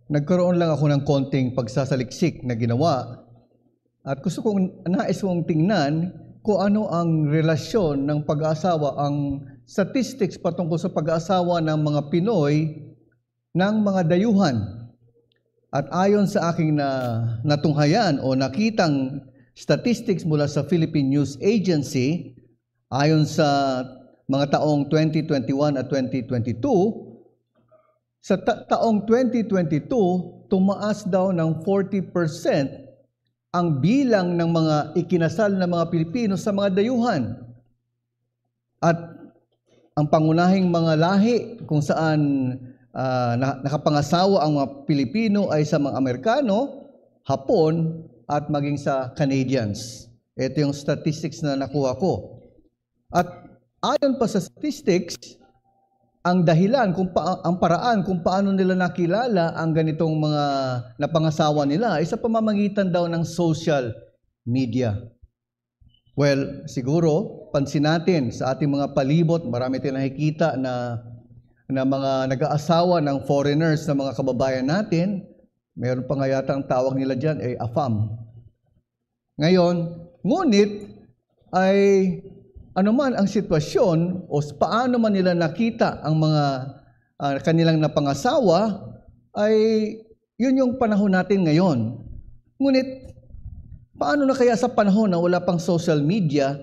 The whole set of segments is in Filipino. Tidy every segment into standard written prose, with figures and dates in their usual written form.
nagkaroon lang ako ng konting pagsasaliksik na ginawa at gusto nais kong tingnan kung ano ang relasyon ng pag-aasawa, ang statistics patungkol sa pag-aasawa ng mga Pinoy ng mga dayuhan. At ayon sa aking natunghayan o nakitang statistics mula sa Philippine News Agency, ayon sa mga taong 2021 at 2022, sa taong 2022, tumaas daw ng 40% ang bilang ng mga ikinasal na mga Pilipino sa mga dayuhan. At ang pangunahing mga lahi kung saan nakapangasawa ang mga Pilipino ay sa mga Amerikano, Hapon, at maging sa Canadians. Ito yung statistics na nakuha ko. At ayon pa sa statistics, ang dahilan, ang paraan kung paano nila nakilala ang ganitong mga napangasawa nila ay sa pamamagitan daw ng social media. Well, siguro, pansin natin sa ating mga palibot, marami tayong nakikita na mga nag-aasawa ng foreigners na mga kababayan natin. Meron pa nga yata ang tawag nila dyan ay AFAM. Ngayon, ngunit ay anuman ang sitwasyon o paano man nila nakita ang mga kanilang napangasawa, ay yun yung panahon natin ngayon. Ngunit, paano na kaya sa panahon na wala pang social media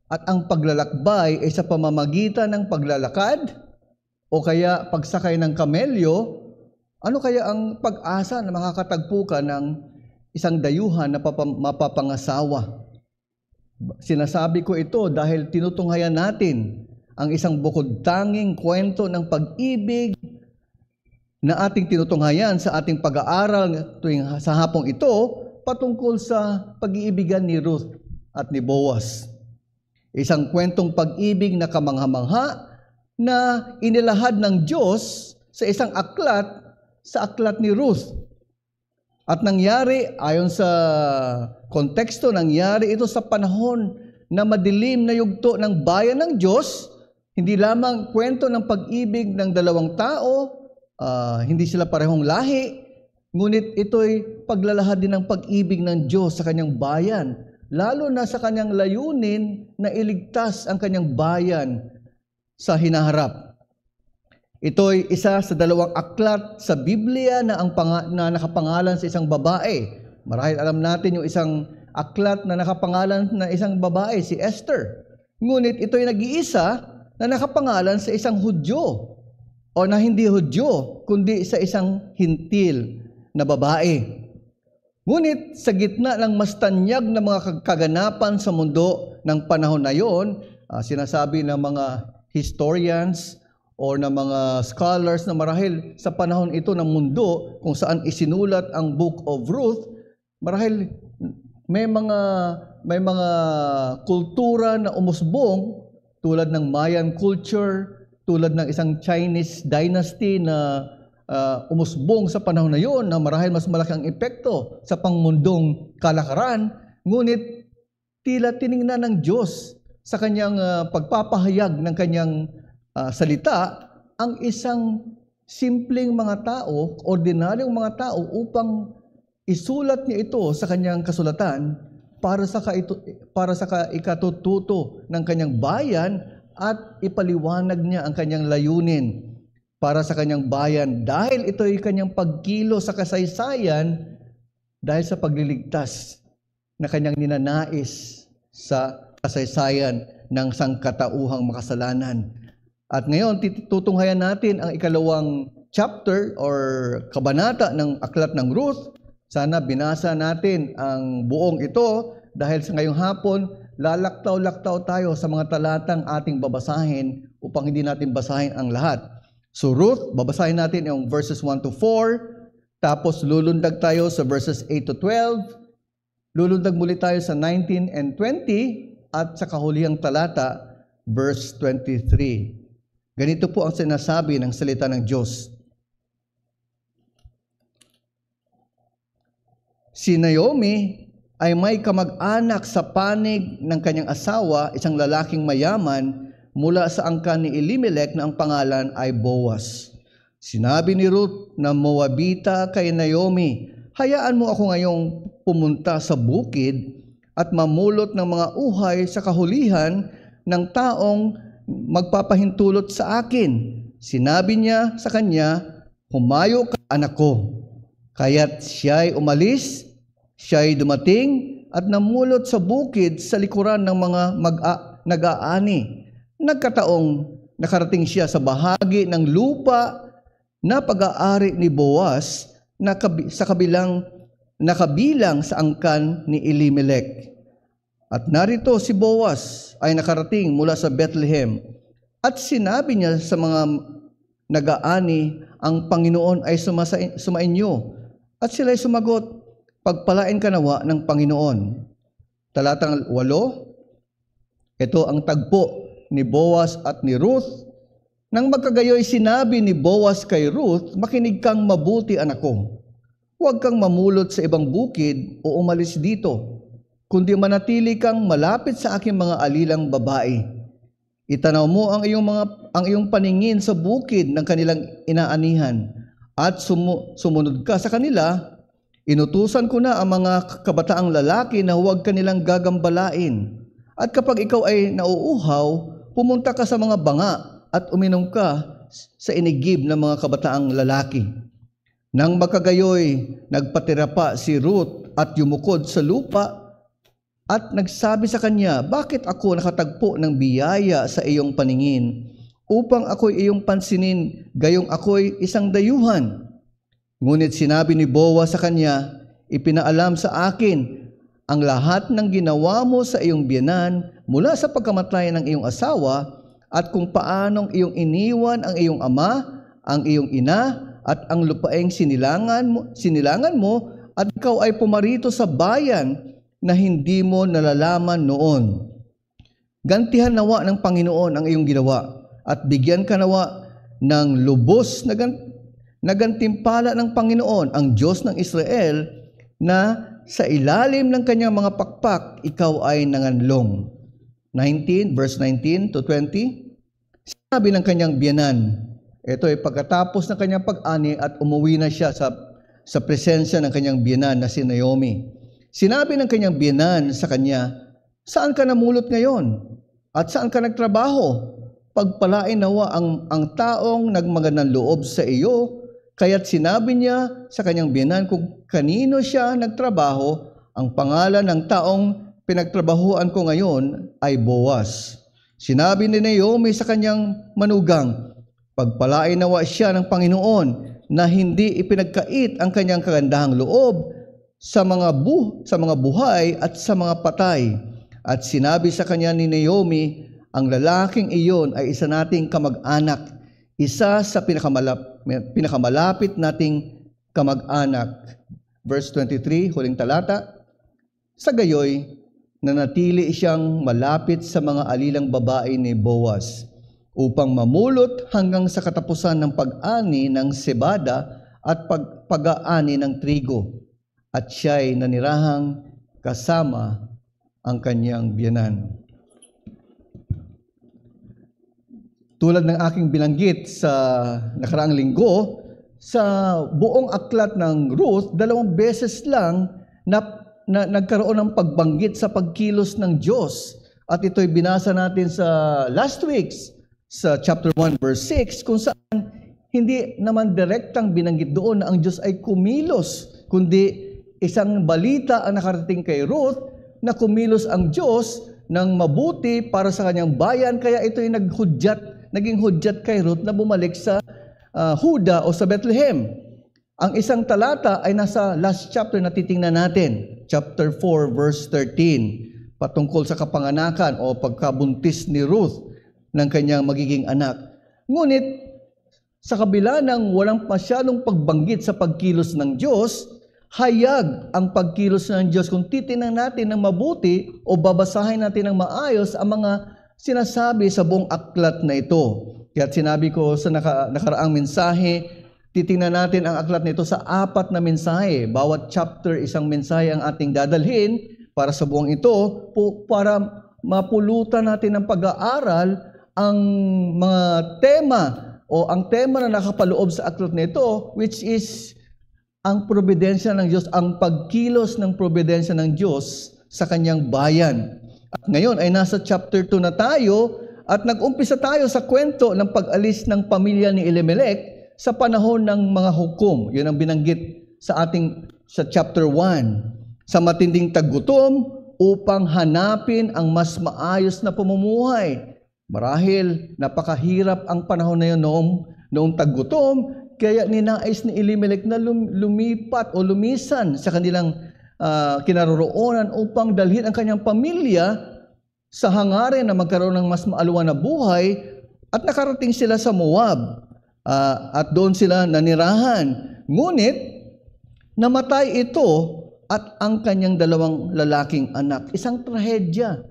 at ang paglalakbay ay sa pamamagitan ng paglalakad o kaya pagsakay ng kamelyo, ano kaya ang pag-asa na makakatagpo ka ng isang dayuhan na mapapangasawa? Sinasabi ko ito dahil tinutunghayan natin ang isang bukod-tanging kwento ng pag-ibig na ating tinutunghayan sa ating pag-aaral sa hapong ito patungkol sa pag-iibigan ni Ruth at ni Boaz. Isang kwentong pag-ibig na kamangha-mangha na inilahad ng Diyos sa isang aklat, sa aklat ni Ruth. At nangyari, ayon sa konteksto, nangyari ito sa panahon na madilim na yugto ng bayan ng Diyos, hindi lamang kwento ng pag-ibig ng dalawang tao, hindi sila parehong lahi, ngunit ito'y paglalahad din ng pag-ibig ng Diyos sa kanyang bayan, lalo na sa kanyang layunin na iligtas ang kanyang bayan sa hinaharap. Ito'y isa sa dalawang aklat sa Biblia na nakapangalan sa isang babae. Marahil alam natin yung isang aklat na nakapangalan na isang babae, si Esther. Ngunit ito'y nag-iisa na nakapangalan sa isang Hudyo o na hindi Hudyo, kundi sa isang hintil na babae. Ngunit sa gitna ng mas tanyag na mga kaganapan sa mundo ng panahon na yon, sinasabi ng mga historians o ng mga scholars na marahil sa panahon ito ng mundo kung saan isinulat ang Book of Ruth, marahil may mga kultura na umusbong tulad ng Mayan culture, tulad ng isang Chinese dynasty na umusbong sa panahon na yon na marahil mas malaki ang epekto sa pangmundong kalakaran, ngunit tila tiningnan ng Diyos sa kanyang pagpapahayag ng kanyang salita ang isang simpleng mga tao, ordinaryong mga tao upang isulat niya ito sa kanyang kasulatan para sa ikatututo ng kanyang bayan at ipaliwanag niya ang kanyang layunin para sa kanyang bayan dahil ito'y kanyang pagkilo sa kasaysayan dahil sa pagliligtas na kanyang ninanais sa kasaysayan ng sangkatauhang makasalanan. At ngayon, tutunghayan natin ang ikalawang chapter or kabanata ng aklat ng Ruth. Sana binasa natin ang buong ito dahil sa ngayong hapon, lalaktaw-laktaw tayo sa mga talatang ating babasahin upang hindi natin basahin ang lahat. So Ruth, babasahin natin yung verses 1 to 4, tapos lulundag tayo sa verses 8 to 12, lulundag muli tayo sa 19 and 20, at sa kahulihang talata, verse 23. Ganito po ang sinasabi ng salita ng Diyos. Si Naomi ay may kamag-anak sa panig ng kanyang asawa, isang lalaking mayaman mula sa angkan ni Elimelech na ang pangalan ay Boaz. Sinabi ni Ruth na Moabita kay Naomi, hayaan mo ako ngayong pumunta sa bukid at mamulot ng mga uhay sa kahulihan ng taong magpapahintulot sa akin. Sinabi niya sa kanya, humayo ka, anak ko. Kaya't siya'y umalis, siya'y dumating at namulot sa bukid sa likuran ng mga nag-aani. Nagkataong nakarating siya sa bahagi ng lupa na pag-aari ni Boaz na nakabilang sa angkan ni Elimelech. At narito si Boaz ay nakarating mula sa Bethlehem at sinabi niya sa mga nag-aani, ang Panginoon ay sumainyo. At sila'y sumagot, pagpalain ka nawa ng Panginoon. Talatang 8, ito ang tagpo ni Boaz at ni Ruth. Nang magkagayoy sinabi ni Boaz kay Ruth, makinig kang mabuti, anak ko. Huwag kang mamulot sa ibang bukid o umalis dito, kundi manatili kang malapit sa aking mga alilang babae. Itanaw mo ang iyong paningin sa bukid ng kanilang inaanihan at sumunod ka sa kanila. Inutusan ko na ang mga kabataang lalaki na huwag kanilang gagambalain. At kapag ikaw ay nauuhaw, pumunta ka sa mga banga at uminom ka sa inigib ng mga kabataang lalaki. Nang magkagayoy, nagpatira pa si Ruth at yumukod sa lupa at nagsabi sa kanya, bakit ako nakatagpo ng biyaya sa iyong paningin upang ako'y iyong pansinin gayong ako'y isang dayuhan? Ngunit sinabi ni Boaz sa kanya, ipinaalam sa akin ang lahat ng ginawa mo sa iyong biyenan mula sa pagkamatay ng iyong asawa at kung paanong iyong iniwan ang iyong ama, ang iyong ina, at ang lupaeng sinilangan mo, at ikaw ay pumarito sa bayan na hindi mo nalalaman noon. Gantihan nawa ng Panginoon ang iyong ginawa, at bigyan ka nawa ng lubos na gantimpala ng Panginoon, ang Diyos ng Israel, na sa ilalim ng kanyang mga pakpak, ikaw ay nanganlong. 19, verse 19 to 20. Sinabi ng kanyang biyanan, ito ay pagkatapos ng kanyang pag-ani at umuwi na siya sa presensya ng kanyang biyanan na si Naomi. Sinabi ng kanyang biyanan sa kanya, saan ka namulot ngayon? At saan ka nagtrabaho? Pagpalain nawa ang taong nagmagandang loob sa iyo. Kaya't sinabi niya sa kanyang biyanan kung kanino siya nagtrabaho, ang pangalan ng taong pinagtrabahuan ko ngayon ay Boaz. Sinabi ni Naomi sa kanyang manugang, pagpalain nawa siya ng Panginoon na hindi ipinagkait ang kanyang kagandahang loob sa mga buhay at sa mga patay. At sinabi sa kanya ni Naomi, ang lalaking iyon ay isa nating kamag-anak, isa sa pinakamalapit nating kamag-anak. Verse 23, huling talata. Sa gayoy, nanatili siyang malapit sa mga alilang babae ni Boaz upang mamulot hanggang sa katapusan ng pag-ani ng sebada at pag-aani ng trigo. At siya'y nanirahang kasama ang kanyang biyanan. Tulad ng aking binanggit sa nakaraang linggo, sa buong aklat ng Ruth, 2 beses lang na nagkaroon ng pagbanggit sa pagkilos ng Diyos. At ito'y binasa natin sa last week's, sa chapter 1 verse 6, kung saan hindi naman direktang binanggit doon na ang Diyos ay kumilos, kundi isang balita ang nakarating kay Ruth na kumilos ang Diyos ng mabuti para sa kanyang bayan, kaya ito'y naging hudyat kay Ruth na bumalik sa Huda o sa Bethlehem. Ang isang talata ay nasa last chapter na titingnan natin, chapter 4 verse 13, patungkol sa kapanganakan o pagkabuntis ni Ruth ng kanyang magiging anak. Ngunit sa kabila ng walang masyadong pagbanggit sa pagkilos ng Diyos, hayag ang pagkilos ng Diyos kung titingnan natin ng mabuti o babasahin natin ng maayos ang mga sinasabi sa buong aklat na ito. Kaya sinabi ko sa nakaraang mensahe, titingnan natin ang aklat nito sa 4 na mensahe. Bawat chapter, isang mensahe ang ating dadalhin para sa buong ito, para mapulutan natin ng pag-aaral ang mga tema o ang tema na nakapaloob sa aklat nito, which is ang probidensya ng Diyos, ang pagkilos ng probidensya ng Diyos sa kanyang bayan. At ngayon ay nasa chapter 2 na tayo at nag-umpisa tayo sa kwento ng pag-alis ng pamilya ni Elimelech sa panahon ng mga hukom. Yun ang binanggit sa chapter 1. Sa matinding taggutom upang hanapin ang mas maayos na pamumuhay. Marahil napakahirap ang panahon na yun noong taggutom, kaya ninais ni Elimelech na lumipat o lumisan sa kanilang kinaroroonan upang dalhin ang kanyang pamilya sa hangarin na magkaroon ng mas maaluwan na buhay, at nakarating sila sa Moab at doon sila nanirahan. Ngunit namatay ito at ang kanyang dalawang lalaking anak. Isang trahedya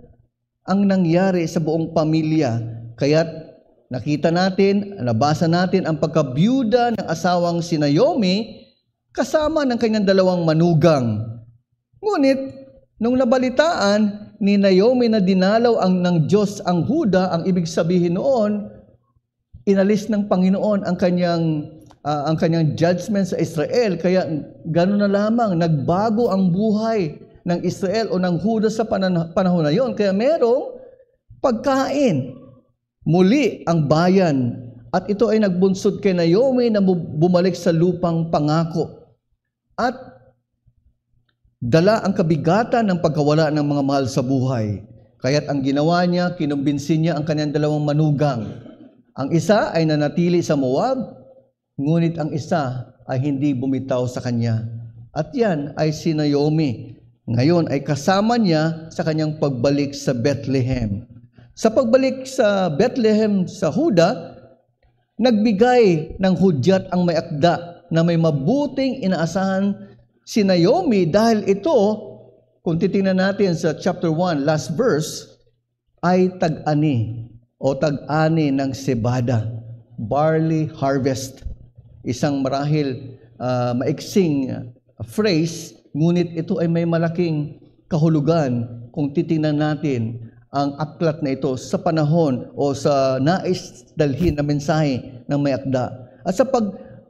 ang nangyari sa buong pamilya. Kaya't nakita natin, nabasa natin ang pagkabyuda ng asawang si Naomi kasama ng kanyang dalawang manugang. Ngunit, nung nabalitaan ni Naomi na dinalaw ng Diyos ang Huda, ang ibig sabihin noon, inalis ng Panginoon ang kanyang judgment sa Israel. Kaya gano'n na lamang, nagbago ang buhay ng Israel o ng Huda sa panahon na yon. Kaya merong pagkain. Muli ang bayan, at ito ay nagbunsod kay Naomi na bumalik sa lupang pangako. At dala ang kabigatan ng pagkawala ng mga mahal sa buhay. Kaya't ang ginawa niya, kinumbinsin niya ang kanyang dalawang manugang. Ang isa ay nanatili sa Moab, ngunit ang isa ay hindi bumitaw sa kanya. At yan ay si Naomi. Ngayon ay kasama niya sa kanyang pagbalik sa Bethlehem. Sa pagbalik sa Bethlehem sa Huda, nagbigay ng hudyat ang may akda na may mabuting inaasahan si Naomi, dahil ito, kung titingnan natin sa chapter 1, last verse, ay tag-ani o tag-ani ng sebada, barley harvest. Isang marahil maiksing phrase, ngunit ito ay may malaking kahulugan kung titingnan natin ang aklat na ito sa panahon o sa nais dalhin na mensahe ng may akda. At sa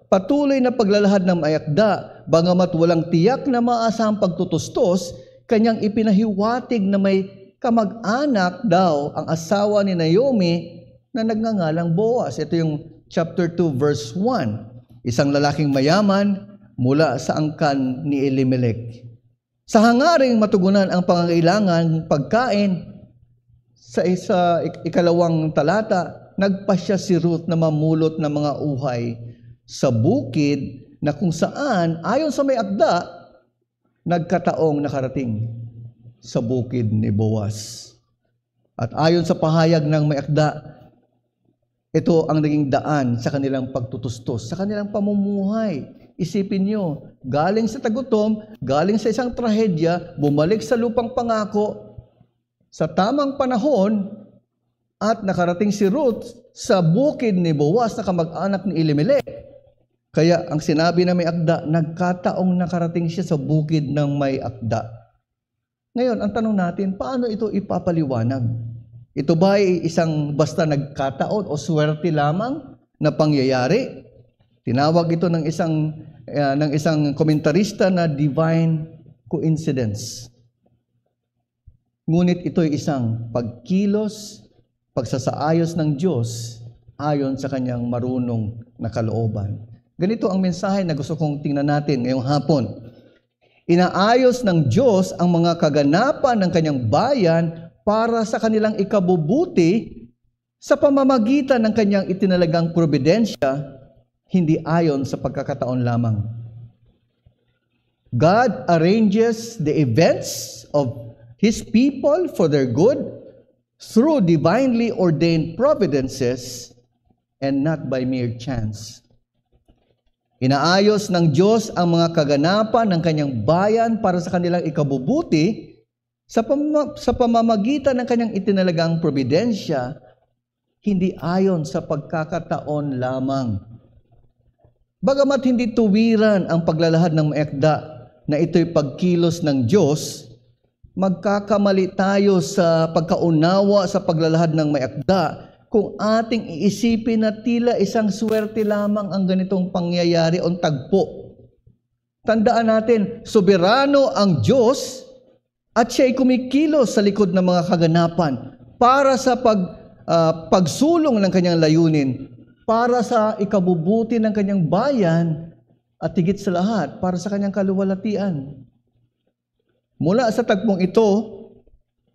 patuloy na paglalahad ng may akda, bagamat walang tiyak na maasahang pagtutustos, kanyang ipinahiwatig na may kamag-anak daw ang asawa ni Naomi na nagngangalang Boaz. Ito yung chapter 2 verse 1. Isang lalaking mayaman mula sa angkan ni Elimelech. Sa hangaring matugunan ang pangangailangan pagkain, sa ikalawang talata, nagpasya si Ruth na mamulot ng mga uhay sa bukid na kung saan, ayon sa may akda, nagkataong nakarating sa bukid ni Boaz. At ayon sa pahayag ng may akda, ito ang naging daan sa kanilang pagtutustos, sa kanilang pamumuhay. Isipin nyo, galing sa tagutom, galing sa isang trahedya, bumalik sa lupang pangako, sa tamang panahon, at nakarating si Ruth sa bukid ni Boaz na kamag-anak ni Elimelech. Kaya ang sinabi na may akda, nagkataong nakarating siya sa bukid ng may akda. Ngayon, ang tanong natin, paano ito ipapaliwanag? Ito ba ay isang basta nagkataon o swerte lamang na pangyayari? Tinawag ito ng isang komentarista na divine coincidence. Ngunit ito ay isang pagkilos, pagsasaayos ng Diyos ayon sa kanyang marunong na kalooban. Ganito ang mensahe na gusto kong tingnan natin ngayong hapon. Inaayos ng Diyos ang mga kaganapan ng kanyang bayan para sa kanilang ikabubuti sa pamamagitan ng kanyang itinalagang probidensya, hindi ayon sa pagkakataon lamang. God arranges the events of His people for their good through divinely ordained providences and not by mere chance. Inaayos ng Diyos ang mga kaganapan ng kanyang bayan para sa kanilang ikabubuti sa pamamagitan ng kanyang itinalagang probidensya, hindi ayon sa pagkakataon lamang. Bagamat hindi tuwiran ang paglalahad ng may akda na ito'y pagkilos ng Diyos, magkakamali tayo sa pagkaunawa sa paglalahad ng may akda kung ating iisipin na tila isang swerte lamang ang ganitong pangyayari o tagpo. Tandaan natin, soberano ang Diyos at siya'y kumikilos sa likod ng mga kaganapan para sa pagsulong ng kanyang layunin, para sa ikabubuti ng kanyang bayan, at higit sa lahat, para sa kanyang kaluwalhatian. Mula sa tagpong ito,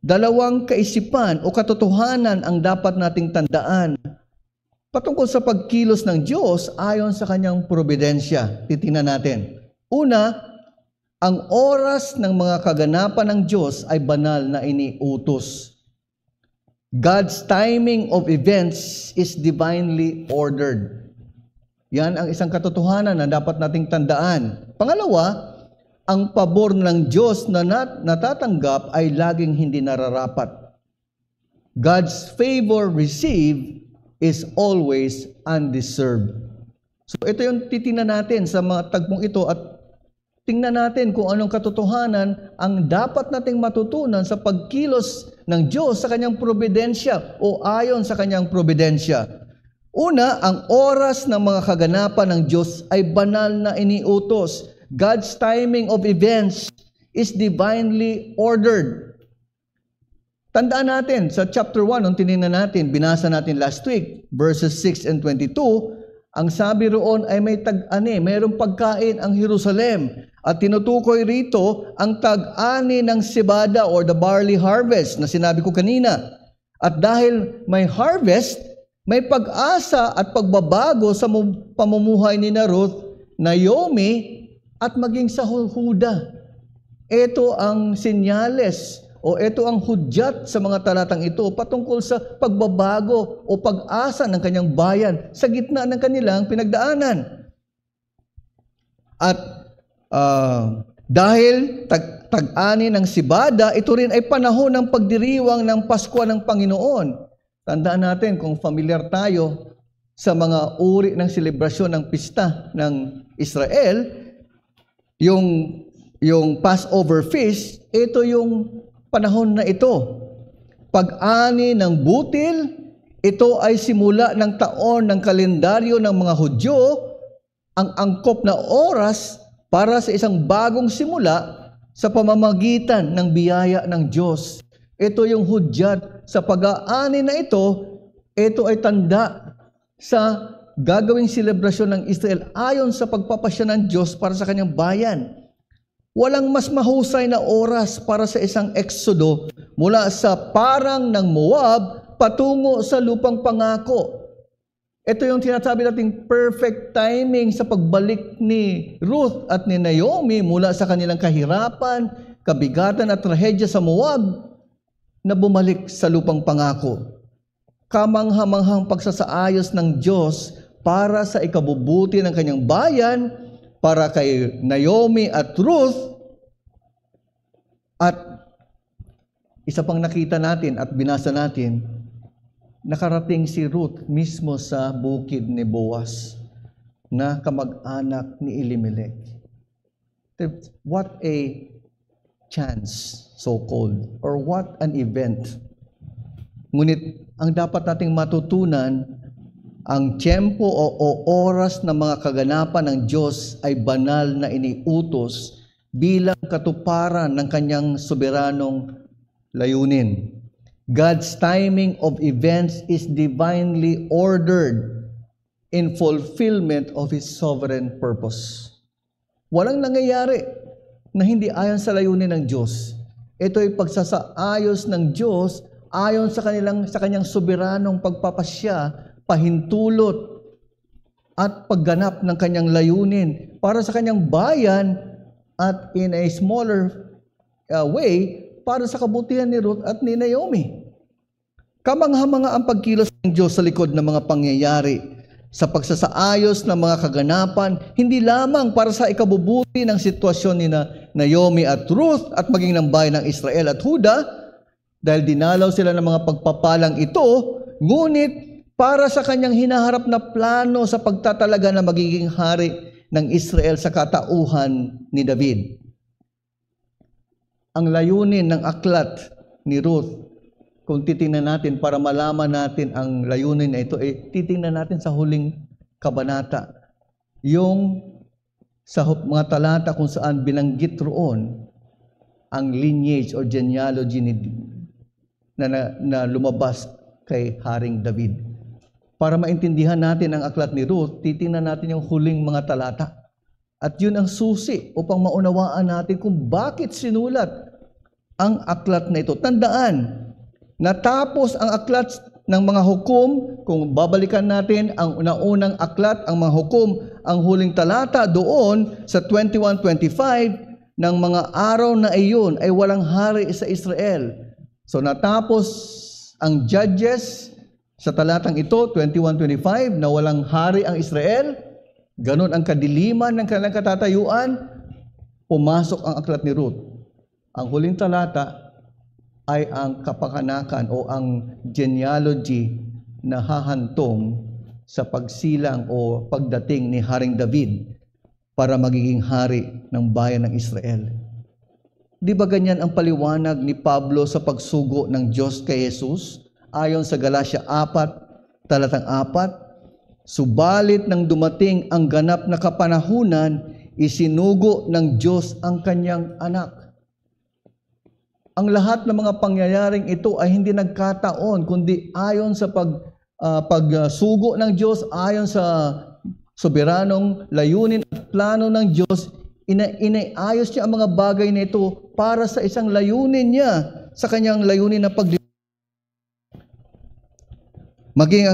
dalawang kaisipan o katotohanan ang dapat nating tandaan patungkol sa pagkilos ng Diyos ayon sa kanyang probidensya. Titingnan natin. Una, ang oras ng mga kaganapan ng Diyos ay banal na iniutos. God's timing of events is divinely ordered. Yan ang isang katotohanan na dapat nating tandaan. Pangalawa, ang pabor ng Diyos na natatanggap ay laging hindi nararapat. God's favor received is always undeserved. So ito yung titingnan natin sa mga tagpong ito at tingnan natin kung anong katotohanan ang dapat nating matutunan sa pagkilos ng Diyos sa kanyang probidensya o ayon sa kanyang probidensya. Una, ang oras ng mga kaganapan ng Diyos ay banal na iniutos. God's timing of events is divinely ordered. Tandaan natin, sa chapter 1, nung tinignan natin, binasa natin last week, verses 6 and 22, ang sabi roon ay may tag-ani, mayroong pagkain ang Jerusalem. At tinutukoy rito ang tag-ani ng sibada or the barley harvest na sinabi ko kanina. At dahil may harvest, may pag-asa at pagbabago sa pamumuhay ni Ruth, Naomi, at maging sa Huda. Ito ang senyales o ito ang hudyat sa mga talatang ito patungkol sa pagbabago o pag-asa ng kanyang bayan sa gitna ng kanilang pinagdaanan. At dahil tag-ani ng sibada, ito rin ay panahon ng pagdiriwang ng Pasko ng Panginoon. Tandaan natin kung familiar tayo sa mga uri ng selebrasyon ng pista ng Israel, yung Passover feast, ito yung panahon na ito. Pag-ani ng butil, ito ay simula ng taon ng kalendaryo ng mga Hudyo, ang angkop na oras para sa isang bagong simula sa pamamagitan ng biyaya ng Diyos. Ito yung hudyat sa pag-aani na ito ay tanda sa gagawing selebrasyon ng Israel ayon sa pagpapasya ng Diyos para sa kanyang bayan. Walang mas mahusay na oras para sa isang eksodo mula sa parang ng Moab patungo sa lupang pangako. Ito yung tinasabi nating perfect timing sa pagbalik ni Ruth at ni Naomi mula sa kanilang kahirapan, kabigatan at trahedya sa Moab na bumalik sa lupang pangako. Kamanghamanghang pagsasaayos ng Diyos para sa ikabubuti ng kanyang bayan, para kay Naomi at Ruth. At isa pang nakita natin at binasa natin, nakarating si Ruth mismo sa bukid ni Boaz na kamag-anak ni Elimelech. What a chance, so-called, or what an event. Ngunit ang dapat nating matutunan, ang tiyempo o oras ng mga kaganapan ng Diyos ay banal na iniutos bilang katuparan ng kanyang soberanong layunin. God's timing of events is divinely ordered in fulfillment of His sovereign purpose. Walang nangyayari na hindi ayon sa layunin ng Diyos. Ito ay pagsasaayos ng Diyos ayon sa kanyang soberanong pagpapasya, pahintulot at pagganap ng kanyang layunin para sa kanyang bayan at in a smaller way para sa kabutihan ni Ruth at ni Naomi. Kamangha-manga ang pagkilos ng Diyos sa likod ng mga pangyayari sa pagsasaayos ng mga kaganapan, hindi lamang para sa ikabubuti ng sitwasyon ni Naomi at Ruth at maging ng bayan ng Israel at Huda, dahil dinalaw sila ng mga pagpapalang ito, ngunit para sa kanyang hinaharap na plano sa pagtatalaga na magiging hari ng Israel sa katauhan ni David. Ang layunin ng aklat ni Ruth, kung titingnan natin para malaman natin ang layunin na ito, titingnan natin sa huling kabanata. Yung sa mga talata kung saan binanggit roon ang lineage or genealogy na lumabas kay Haring David. Para maintindihan natin ang aklat ni Ruth, titingnan natin yung huling mga talata. At yun ang susi upang maunawaan natin kung bakit sinulat ang aklat na ito. Tandaan, natapos ang aklat ng mga hukom, kung babalikan natin ang naunang aklat, ang mga hukom, ang huling talata doon sa 21:25 ng mga araw na iyon ay walang hari sa Israel. So natapos ang Judges sa talatang ito, 21:25, na walang hari ang Israel, ganun ang kadiliman ng kanilang katatayuan, pumasok ang aklat ni Ruth. Ang huling talata ay ang kapakanakan o ang genealogy na hahantong sa pagsilang o pagdating ni Haring David para magiging hari ng bayan ng Israel. Di ba ganyan ang paliwanag ni Pablo sa pagsugo ng Diyos kay Jesus? Ayon sa Galatia 4, talatang 4, subalit nang dumating ang ganap na kapanahunan, isinugo ng Diyos ang kanyang anak. Ang lahat ng mga pangyayaring ito ay hindi nagkataon, kundi ayon sa pagsugo ng Diyos, ayon sa soberanong layunin at plano ng Diyos, inayos niya ang mga bagay na ito para sa isang layunin niya, sa kanyang layunin na maging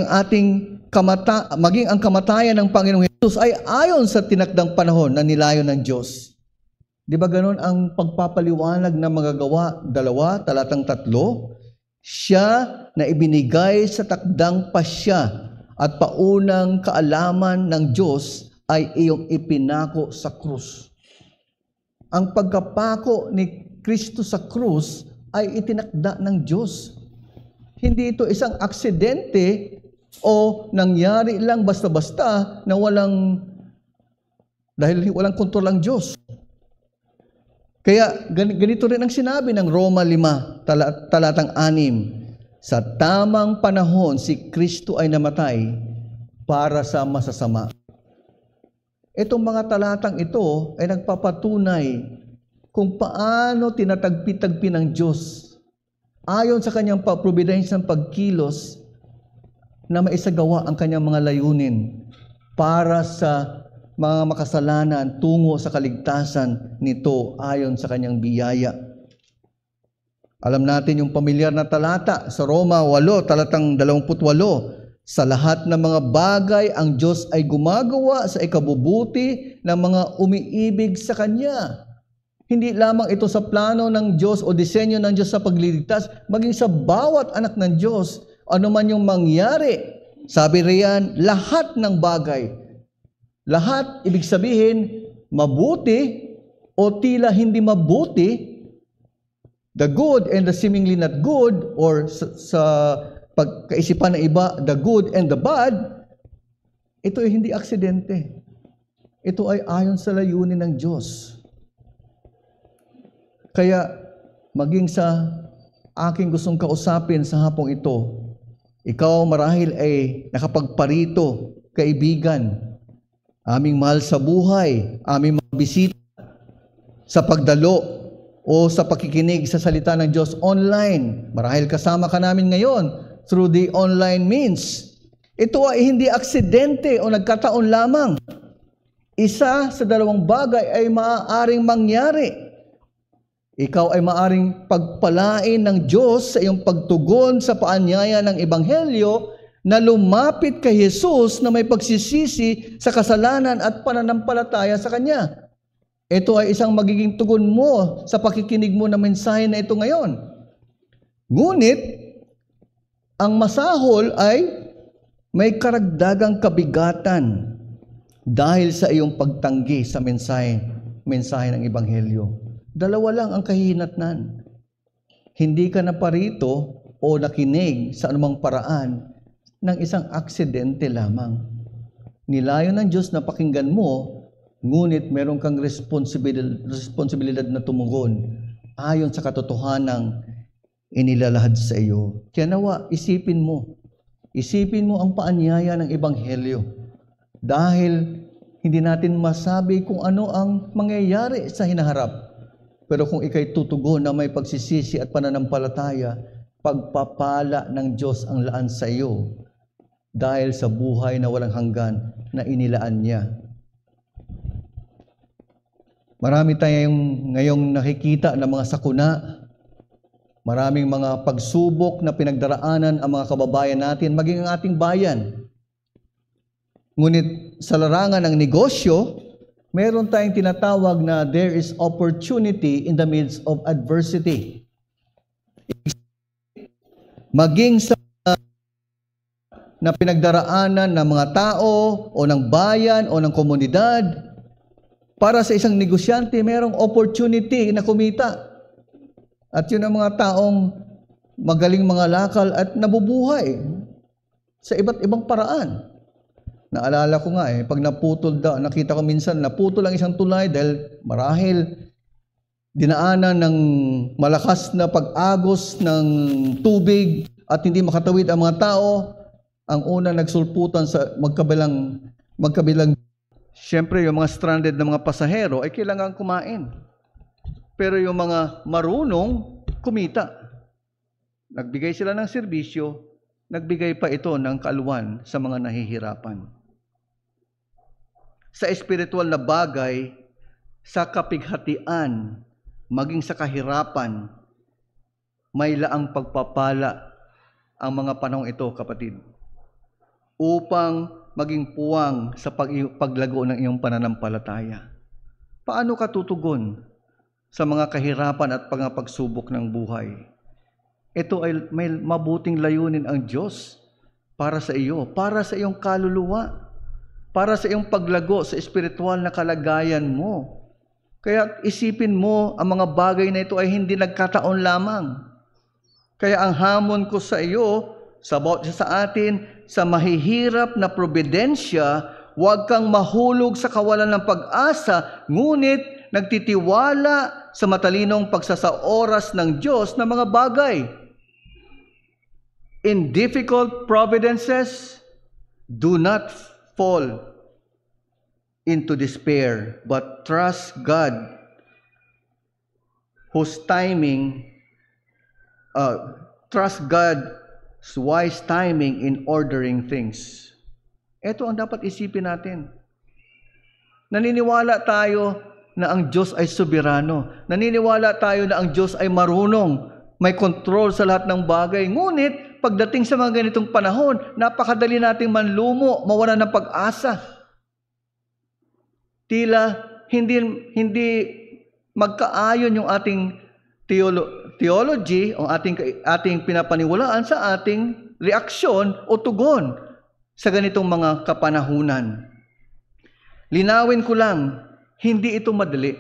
ang kamatayan ng Panginoong Hesus ay ayon sa tinakdang panahon na nilayon ng Diyos. Di ba ganun ang pagpapaliwanag ng Magagawa 2, talatang 3? Siya na ibinigay sa takdang pasya at paunang kaalaman ng Diyos ay iyong ipinako sa krus. Ang pagkapako ni Kristo sa krus ay itinakda ng Diyos. Hindi ito isang aksidente o nangyari lang basta-basta na dahil walang kontrol ang Diyos. Kaya ganito rin ang sinabi ng Roma 5, talatang 6, sa tamang panahon si Kristo ay namatay para sa masasama. Itong mga talatang ito ay nagpapatunay kung paano tinatagpi-tagpi ng Diyos ayon sa kanyang probidensyang pagkilos na maisagawa ang kanyang mga layunin para sa mga makasalanan tungo sa kaligtasan nito ayon sa kanyang biyaya. Alam natin yung pamilyar na talata sa Roma 8, talatang 28, sa lahat ng mga bagay ang Diyos ay gumagawa sa ikabubuti ng mga umiibig sa Kanya. Hindi lamang ito sa plano ng Diyos o disenyo ng Diyos sa pagliligtas, maging sa bawat anak ng Diyos, ano man yung mangyari. Sabi riyan, lahat ng bagay. Lahat, ibig sabihin, mabuti o tila hindi mabuti, the good and the seemingly not good, or sa pagkaisipan ng iba, the good and the bad, ito ay hindi aksidente. Ito ay ayon sa layunin ng Diyos. Kaya, maging sa aking gustong kausapin sa hapong ito, ikaw marahil ay nakapagparito, kaibigan, aming mahal sa buhay, aming mga bisita, sa pagdalo o sa pakikinig sa salita ng Diyos online. Marahil kasama ka namin ngayon through the online means. Ito ay hindi aksidente o nagkataon lamang. Isa sa dalawang bagay ay maaaring mangyari. Ikaw ay maaring pagpalain ng Diyos sa iyong pagtugon sa paanyaya ng Ebanghelyo na lumapit kay Jesus na may pagsisisi sa kasalanan at pananampalataya sa Kanya. Ito ay isang magiging tugon mo sa pakikinig mo ng mensahe na ito ngayon. Ngunit, ang masahol ay may karagdagang kabigatan dahil sa iyong pagtanggi sa mensahe ng Ebanghelyo. Dalawa lang ang kahihinatnan. Hindi ka naparito o nakinig sa anumang paraan ng isang aksidente lamang. Nilayo ng Diyos na pakinggan mo, ngunit meron kang responsibilidad na tumugon ayon sa katotohanang inilalahad sa iyo. Kaya nawa, isipin mo ang paanyaya ng Ebanghelyo. Dahil hindi natin masabi kung ano ang mangyayari sa hinaharap. Pero kung ikay tutugon na may pagsisisi at pananampalataya, pagpapala ng Diyos ang laan sa iyo dahil sa buhay na walang hanggan na inilaan niya. Marami tayong ngayong nakikita na mga sakuna, maraming mga pagsubok na pinagdaraanan ang mga kababayan natin, maging ang ating bayan. Ngunit sa larangan ng negosyo, meron tayong tinatawag na there is opportunity in the midst of adversity. Maging sa na pinagdaraanan ng mga tao o ng bayan o ng komunidad, para sa isang negosyante, merong opportunity na kumita. At yun ang mga taong magaling mga lakal at nabubuhay sa iba't ibang paraan. Naalala ko nga pag naputol daw, nakita ko minsan naputol ang isang tulay dahil marahil dinaanan ng malakas na pag-agos ng tubig at hindi makatawid ang mga tao. Ang una nagsulputan sa magkabilang. Siyempre, yung mga stranded na mga pasahero ay kailangan kumain. Pero yung mga marunong, kumita. Nagbigay sila ng serbisyo, nagbigay pa ito ng kaluwan sa mga nahihirapan. Sa espiritual na bagay, sa kapighatian, maging sa kahirapan, may laang pagpapala ang mga panahong ito, kapatid, upang maging puwang sa paglago ng iyong pananampalataya. Paano ka tutugon sa mga kahirapan at pagsubok ng buhay? Ito ay may mabuting layunin ang Diyos para sa iyo, para sa iyong kaluluwa, para sa iyong paglago sa espiritual na kalagayan mo. Kaya isipin mo, ang mga bagay na ito ay hindi nagkataon lamang. Kaya ang hamon ko sa iyo, sa bawat isa sa atin, sa mahihirap na probidensya, huwag kang mahulog sa kawalan ng pag-asa, ngunit nagtitiwala sa matalinong pagsasaoras ng Diyos na mga bagay. In difficult providences, do not fall into despair, but trust God, whose timing, trust God's wise timing in ordering things. Ito ang dapat isipin natin. Naniniwala tayo na ang Diyos ay soberano. Naniniwala tayo na ang Diyos ay marunong, may control sa lahat ng bagay. Ngunit, pagdating sa mga ganitong panahon, napakadali nating manlumo, mawala ng pag-asa. Tila hindi magkaayon yung ating theology o ating pinapaniwalaan sa ating reaksyon o tugon sa ganitong mga kapanahunan. Linawin ko lang, hindi ito madali.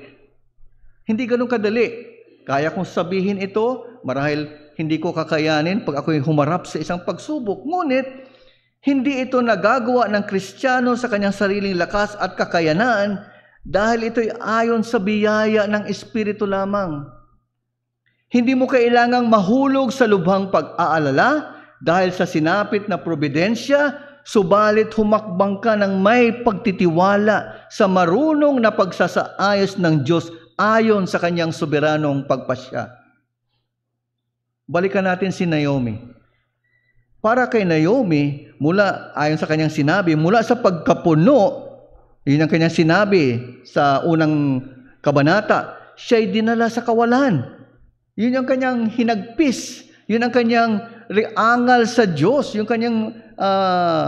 Hindi ganun kadali. Kaya kong sabihin ito, marahil hindi ko kakayanin pag ako'y humarap sa isang pagsubok. Ngunit, hindi ito nagagawa ng Kristiyano sa kanyang sariling lakas at kakayanan dahil ito'y ayon sa biyaya ng Espiritu lamang. Hindi mo kailangang mahulog sa lubhang pag-aalala dahil sa sinapit na probidensya, subalit humakbang ka ng may pagtitiwala sa marunong na pagsasaayos ng Diyos ayon sa kanyang soberanong pagpasya. Balikan natin si Naomi. Para kay Naomi, ayon sa kanyang sinabi, mula sa pagkapuno, yun ang kanyang sinabi sa unang kabanata, siya'y dinala sa kawalan. Yun ang kanyang hinagpis. Yun ang kanyang reangal sa Diyos. Yung kanyang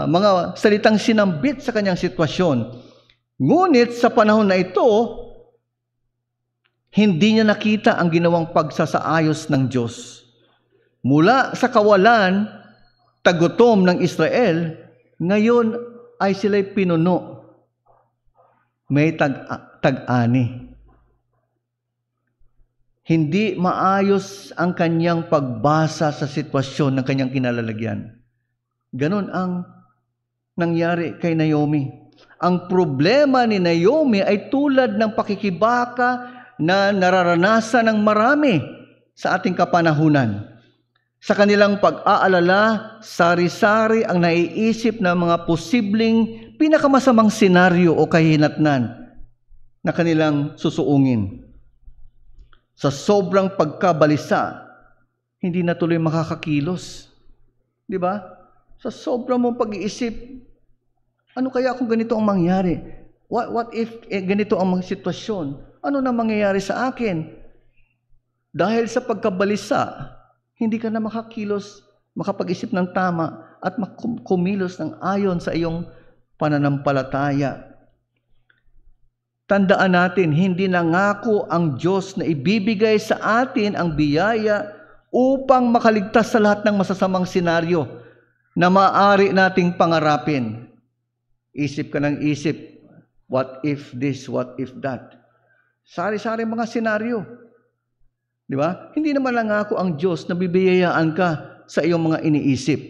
mga salitang sinambit sa kanyang sitwasyon. Ngunit sa panahon na ito, hindi niya nakita ang ginawang pagsasaayos ng Diyos. Mula sa kawalan, tagutom ng Israel, ngayon ay sila'y pinuno. May tag-ani. Hindi maayos ang kanyang pagbasa sa sitwasyon ng kanyang kinalalagyan. Ganon ang nangyari kay Naomi. Ang problema ni Naomi ay tulad ng pakikibaka na nararanasan ng marami sa ating kapanahunan. Sa kanilang pag-aalala, sari-sari ang naiisip ng mga posibleng pinakamasamang senaryo o kahinatnan na kanilang susuungin. Sa sobrang pagkabalisa, hindi na tuloy makakakilos. Di ba? Sa sobrang mong pag-iisip, ano kaya kung ganito ang mangyari? What if ganito ang mga sitwasyon? Ano na mangyayari sa akin? Dahil sa pagkabalisa, hindi ka na makakilos, makapag-isip ng tama at kumilos ng ayon sa iyong pananampalataya. Tandaan natin, hindi nangako ang Diyos na ibibigay sa atin ang biyaya upang makaligtas sa lahat ng masasamang senaryo na maaari nating pangarapin. Isip ka ng isip, what if this, what if that? Sari-sari mga senaryo. Di ba? Hindi naman nangako ang Diyos na bibiyayaan ka sa iyong mga iniisip.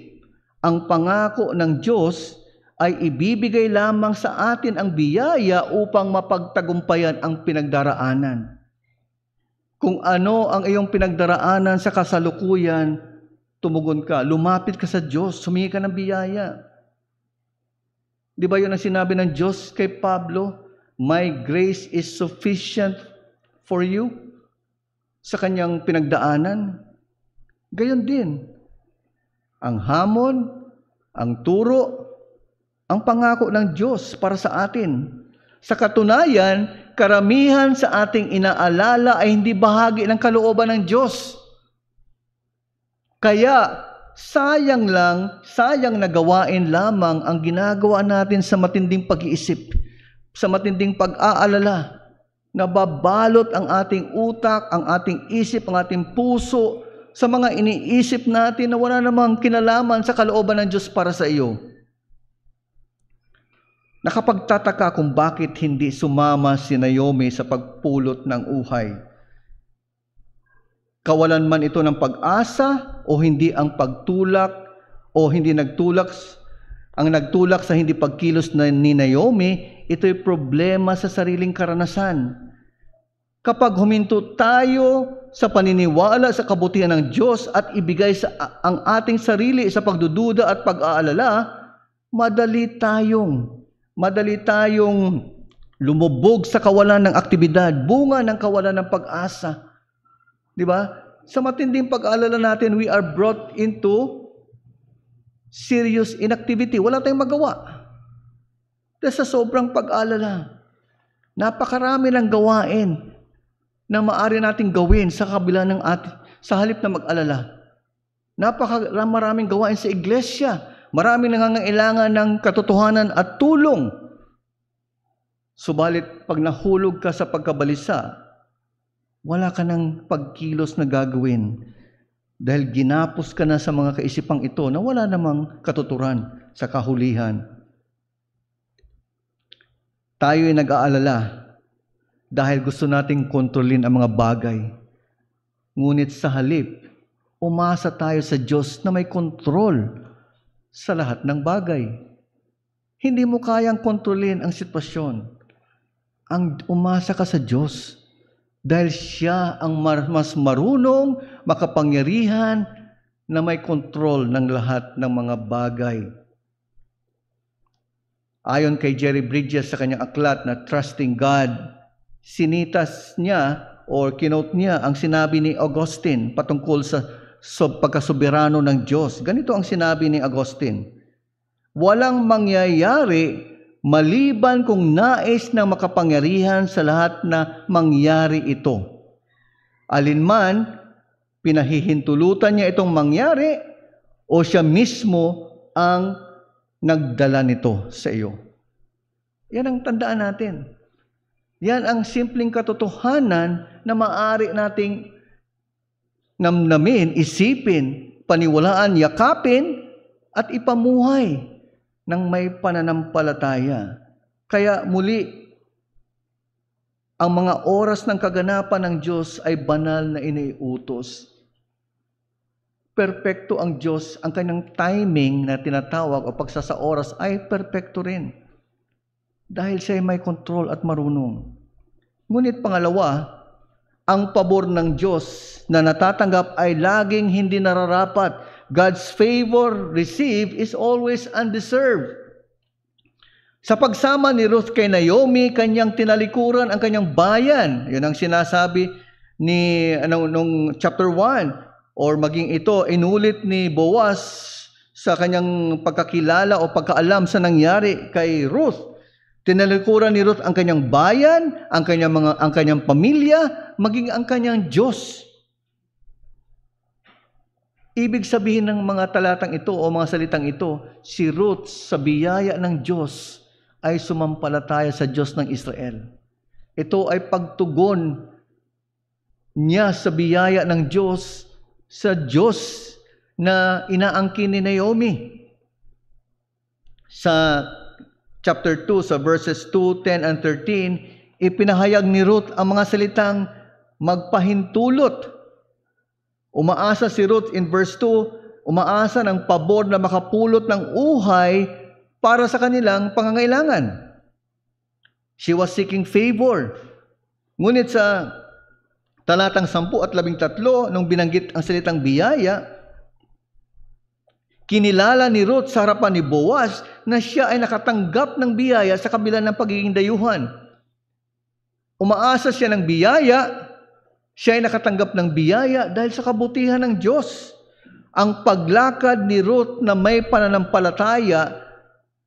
Ang pangako ng Diyos ay ibibigay lamang sa atin ang biyaya upang mapagtagumpayan ang pinagdaraanan. Kung ano ang iyong pinagdaraanan sa kasalukuyan, tumugon ka, lumapit ka sa Diyos, humingi ka ng biyaya. Di ba yun ang sinabi ng Diyos kay Pablo? My grace is sufficient for you. Sa kanyang pinagdaanan, gayon din. Ang hamon, ang turo, ang pangako ng Diyos para sa atin. Sa katunayan, karamihan sa ating inaalala ay hindi bahagi ng kalooban ng Diyos. Kaya, sayang na gawain lamang ang ginagawa natin sa matinding pag-iisip, sa matinding pag-aalala. Nababalot ang ating utak, ang ating isip, ang ating puso sa mga iniisip natin na wala namang kinalaman sa kalooban ng Diyos para sa iyo. Nakapagtataka kung bakit hindi sumama si Naomi sa pagpulot ng uhay. Kawalan man ito ng pag-asa o hindi ang pagtulak o hindi nagtulak, ang nagtulak sa hindi pagkilos ni Naomi, ito'y problema sa sariling karanasan. Kapag huminto tayo sa paniniwala sa kabutihan ng Diyos at ibigay ang ating sarili sa pagdududa at pag-aalala, madali tayong lumubog sa kawalan ng aktibidad, bunga ng kawalan ng pag-asa. Di ba? Sa matinding pag-aalala natin, we are brought into serious inactivity. Wala tayong magawa. Dahil sa sobrang pag-alala, napakarami ng gawain na maaari nating gawin sa kabila ng sa halip na mag-alala. Napakaraming gawain sa iglesia. Maraming nangangailangan ng katotohanan at tulong. Subalit, pag nahulog ka sa pagkabalisa, wala ka ng pagkilos na gagawin dahil ginapos ka na sa mga kaisipang ito na wala namang katuturan sa kahulihan. Tayo ay nag-aalala dahil gusto nating kontrolin ang mga bagay. Ngunit sa halip, umasa tayo sa Diyos na may kontrol sa lahat ng bagay. Hindi mo kayang kontrolin ang sitwasyon. Umasa ka sa Diyos dahil siya ang mas marunong, makapangyarihan na may kontrol ng lahat ng mga bagay. Ayon kay Jerry Bridges sa kanyang aklat na Trusting God, sinitas niya o kinote niya ang sinabi ni Augustine patungkol sa pagkasoberano ng Diyos. Ganito ang sinabi ni Augustine, walang mangyayari maliban kung nais ng makapangyarihan sa lahat na mangyari ito. Alinman, pinahihintulutan niya itong mangyari o siya mismo ang nagdala nito sa iyo. Yan ang tandaan natin. Yan ang simpleng katotohanan na maaari nating namnamin, isipin, paniwalaan, yakapin, at ipamuhay ng may pananampalataya. Kaya muli, ang mga oras ng kaganapan ng Diyos ay banal na iniutos. Perpekto ang Diyos, ang kanyang timing na tinatawag o pagsasaoras ay perpekto rin. Dahil siya ay may kontrol at marunong. Ngunit pangalawa, ang pabor ng Diyos na natatanggap ay laging hindi nararapat. God's favor received is always undeserved. Sa pagsama ni Ruth kay Naomi, kanyang tinalikuran ang kanyang bayan. Yun ang sinasabi ni nung chapter 1, or maging ito inulit ni Boaz sa kanyang pagkakilala o pagkaalam sa nangyari kay Ruth. Tinalikuran ni Ruth ang kanyang bayan, ang kanyang pamilya, maging ang kanyang Diyos. Ibig sabihin ng mga talatang ito o mga salitang ito, si Ruth sa biyaya ng Diyos ay sumampalataya sa Diyos ng Israel. Ito ay pagtugon niya sa biyaya ng Diyos, sa Diyos na inaangkin ni Naomi. Sa chapter 2, sa verses 2, 10, and 13, ipinahayag ni Ruth ang mga salitang magpahintulot. Umaasa si Ruth in verse 2, umaasa ng pabor na makapulot ng uhay para sa kanilang pangangailangan. She was seeking favor. Ngunit sa talatang 10 at 13, nung binanggit ang salitang biyaya, kinilala ni Ruth sa harapan ni Boaz na siya ay nakatanggap ng biyaya sa kabila ng pagiging dayuhan. Umaasa siya ng biyaya, siya ay nakatanggap ng biyaya dahil sa kabutihan ng Diyos. Ang paglakad ni Ruth na may pananampalataya,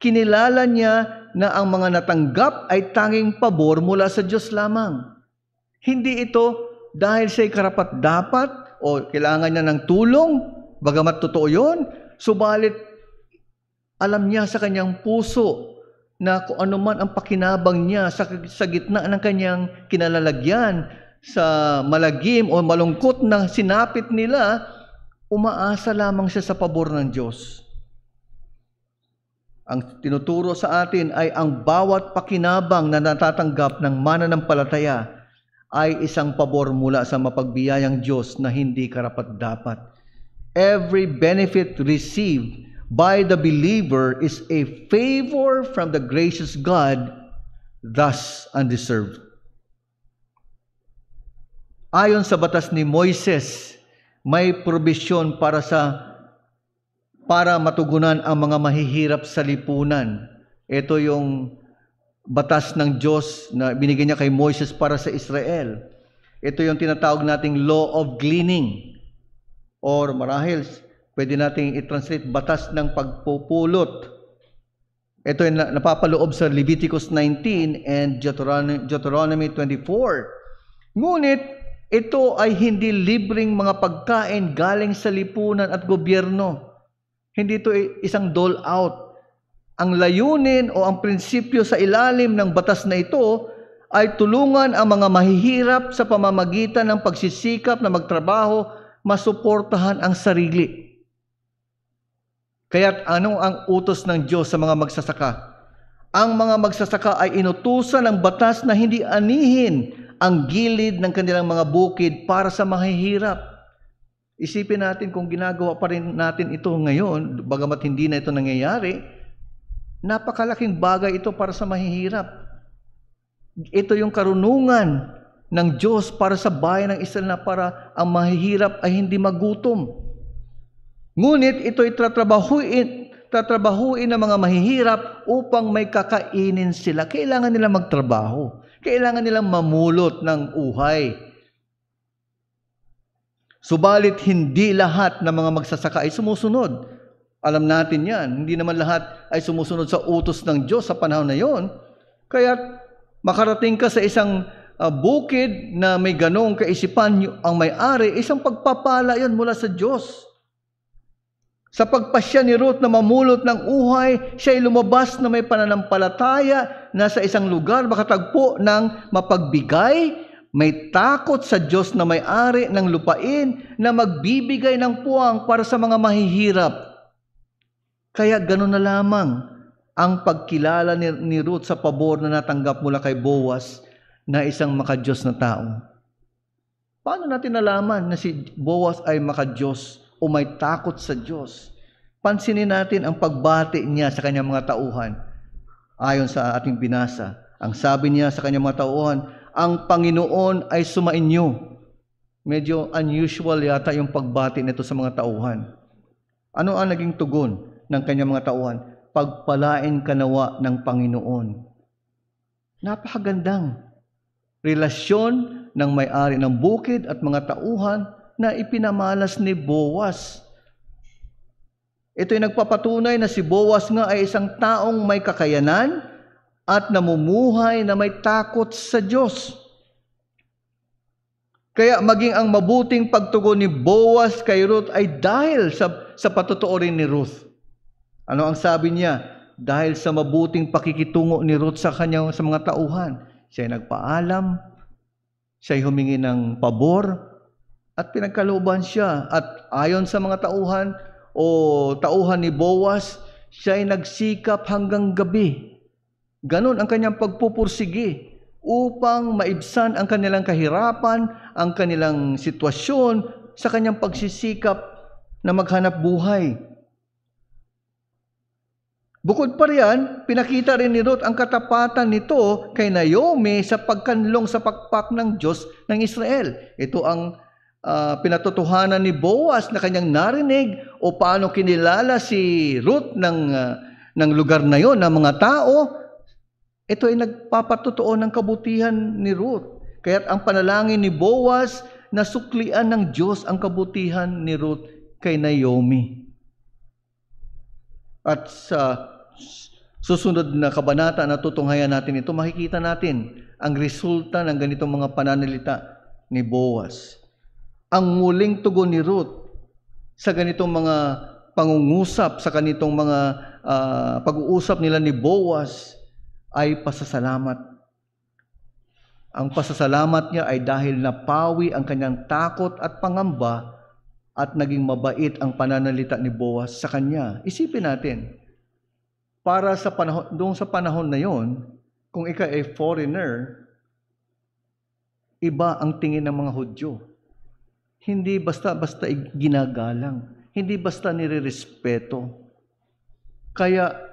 kinilala niya na ang mga natanggap ay tanging pabor mula sa Diyos lamang. Hindi ito dahil siya'y karapat-dapat o kailangan niya ng tulong, bagamat totoo yun, subalit alam niya sa kanyang puso na kung ano man ang pakinabang niya sa gitna ng kanyang kinalalagyan, sa malagim o malungkot na sinapit nila, umaasa lamang siya sa pabor ng Diyos. Ang tinuturo sa atin ay ang bawat pakinabang na natatanggap ng mananampalataya ay isang pabor mula sa mapagbiyayang Diyos na hindi karapat-dapat. Every benefit received by the believer is a favor from the gracious God, thus undeserved. Ayon sa batas ni Moises, may probisyon para matugunan ang mga mahihirap sa lipunan. Ito yung batas ng Diyos na binigay niya kay Moises para sa Israel. Ito yung tinatawag nating law of gleaning. Or marahil, pwede nating i-translate batas ng pagpupulot. Ito yung napapaloob sa Leviticus 19 and Deuteronomy 24. Ngunit, ito ay hindi libreng mga pagkain galing sa lipunan at gobyerno. Hindi ito isang dole out. Ang layunin o ang prinsipyo sa ilalim ng batas na ito ay tulungan ang mga mahihirap sa pamamagitan ng pagsisikap na magtrabaho, masuportahan ang sarili. Kaya't ano ang utos ng Diyos sa mga magsasaka? Ang mga magsasaka ay inutusan ng batas na hindi anihin ang gilid ng kanilang mga bukid para sa mahihirap. Isipin natin kung ginagawa pa rin natin ito ngayon, bagamat hindi na ito nangyayari, napakalaking bagay ito para sa mahihirap. Ito yung karunungan ng Diyos para sa bayan ng Israel na para ang mahihirap ay hindi magutom. Ngunit ito'y tatrabahuin ng mga mahihirap upang may kakainin sila. Kailangan nila magtrabaho. Kailangan nilang mamulot ng uhay. Subalit hindi lahat ng mga magsasaka ay sumusunod. Alam natin yan. Hindi naman lahat ay sumusunod sa utos ng Diyos sa panahon na yon. Kaya makarating ka sa isang bukid na may ganong kaisipan ang may-ari, isang pagpapala yon mula sa Diyos. Sa pagpasya ni Ruth na mamulot ng uhay, siya ay lumabas na may pananampalataya na sa isang lugar makatagpo ng mapagbigay, may takot sa Diyos na may-ari ng lupain na magbibigay ng puwang para sa mga mahihirap. Kaya gano'n na lamang ang pagkilala ni Ruth sa pabor na natanggap mula kay Boaz na isang makadiyos na tao. Paano natin nalaman na si Boaz ay makadiyos o may takot sa Diyos? Pansinin natin ang pagbati niya sa kanyang mga tauhan. Ayon sa ating binasa, ang sabi niya sa kanyang mga tauhan, ang Panginoon ay sumainyo. Medyo unusual yata yung pagbati nito sa mga tauhan. Ano ang naging tugon ng kanyang mga tauhan? Pagpalain ka nawa ng Panginoon. Napakagandang relasyon ng may-ari ng bukid at mga tauhan na ipinamalas ni Boaz. Ito'y nagpapatunay na si Boaz nga ay isang taong may kakayanan at namumuhay na may takot sa Diyos. Kaya maging ang mabuting pagtugon ni Boaz kay Ruth ay dahil sa patutuo rin ni Ruth. Ano ang sabi niya? Dahil sa mabuting pakikitungo ni Ruth sa mga tauhan. Siya ay nagpaalam, siya ay humingi ng pabor, at pinagkalooban siya. At ayon sa mga tauhan o tauhan ni Boaz, siya ay nagsikap hanggang gabi. Ganon ang kanyang pagpupursigi upang maibsan ang kanilang kahirapan, ang kanilang sitwasyon sa kanyang pagsisikap na maghanap buhay. Bukod pa riyan, pinakita rin ni Ruth ang katapatan nito kay Naomi sa pagkanlong sa pakpak ng Diyos ng Israel. Ito ang pinatotohanan ni Boaz na kanyang narinig o paano kinilala si Ruth ng lugar na yon, ng mga tao. Ito ay nagpapatotoo ng kabutihan ni Ruth. Kaya't ang panalangin ni Boaz, nasuklian ng Diyos ang kabutihan ni Ruth kay Naomi. At sa susunod na kabanata na tutunghayan natin ito, makikita natin ang resulta ng ganitong mga pananalita ni Boaz. Ang muling tugon ni Ruth sa ganitong mga pangungusap, sa ganitong mga pag-uusap nila ni Boaz ay pasasalamat. Ang pasasalamat niya ay dahil napawi ang kanyang takot at pangamba at naging mabait ang pananalita ni Boaz sa kanya. Isipin natin, para sa panahon, doon sa panahon na yon, kung ikaw ay foreigner, iba ang tingin ng mga Hudyo. Hindi basta-basta ginagalang, hindi basta nirerespeto. Kaya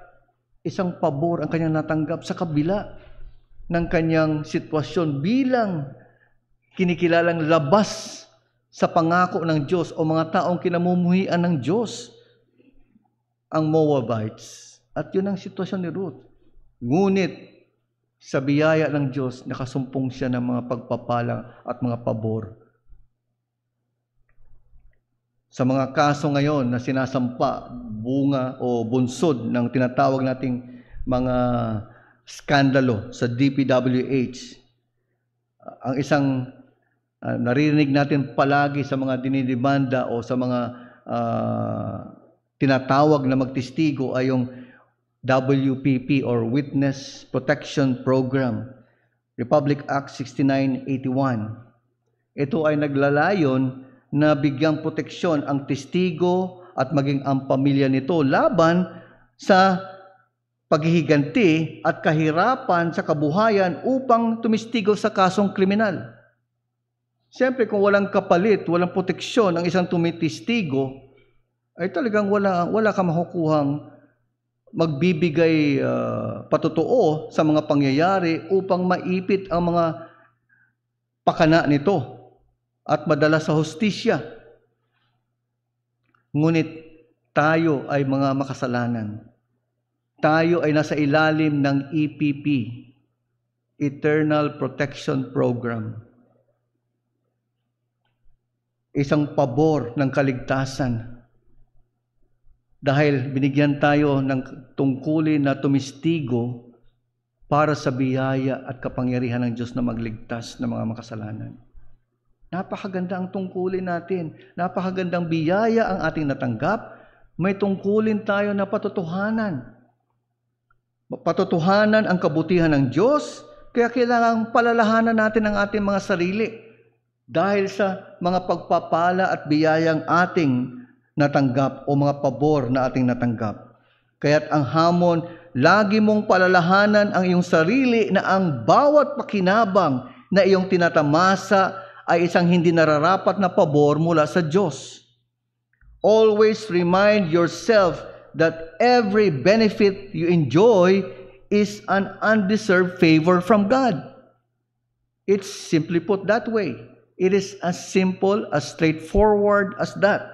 isang pabor ang kanyang natanggap sa kabila ng kanyang sitwasyon bilang kinikilalang labas sa pangako ng Diyos o mga taong kinamumuhian ng Diyos, ang Moabites. At yun ang sitwasyon ni Ruth. Ngunit sa biyaya ng Diyos, nakasumpong siya ng mga pagpapala at mga pabor. Sa mga kaso ngayon na sinasampa, bunga o bunsod ng tinatawag nating mga skandalo sa DPWH, ang isang naririnig natin palagi sa mga dinidemanda o sa mga tinatawag na magtestigo ay yung WPP or Witness Protection Program, Republic Act 6981. Ito ay naglalayon na bigyang proteksyon ang testigo at maging ang pamilya nito laban sa paghihiganti at kahirapan sa kabuhayan upang tumistigo sa kasong kriminal. Siyempre, kung walang kapalit, walang proteksyon ang isang tumitistigo, ay talagang wala ka makukuhang magbibigay patotoo sa mga pangyayari upang maipit ang mga pakana nito at madala sa hustisya. Ngunit tayo ay mga makasalanan. Tayo ay nasa ilalim ng EPP, Eternal Protection Program. Isang pabor ng kaligtasan. Dahil binigyan tayo ng tungkulin na tumistigo para sa biyaya at kapangyarihan ng Diyos na magligtas ng mga makasalanan. Napakaganda ang tungkulin natin. Napakagandang biyaya ang ating natanggap. May tungkulin tayo na patotohanan. Patotohanan ang kabutihan ng Diyos, kaya kailangang palalahanan natin ang ating mga sarili dahil sa mga pagpapala at biyayang ating natanggap o mga pabor na ating natanggap. Kaya't ang hamon, lagi mong palalahanan ang iyong sarili na ang bawat pakinabang na iyong tinatamasa ay isang hindi nararapat na pabor mula sa Diyos. Always remind yourself that every benefit you enjoy is an undeserved favor from God. It's simply put that way. It is as simple, as straightforward as that.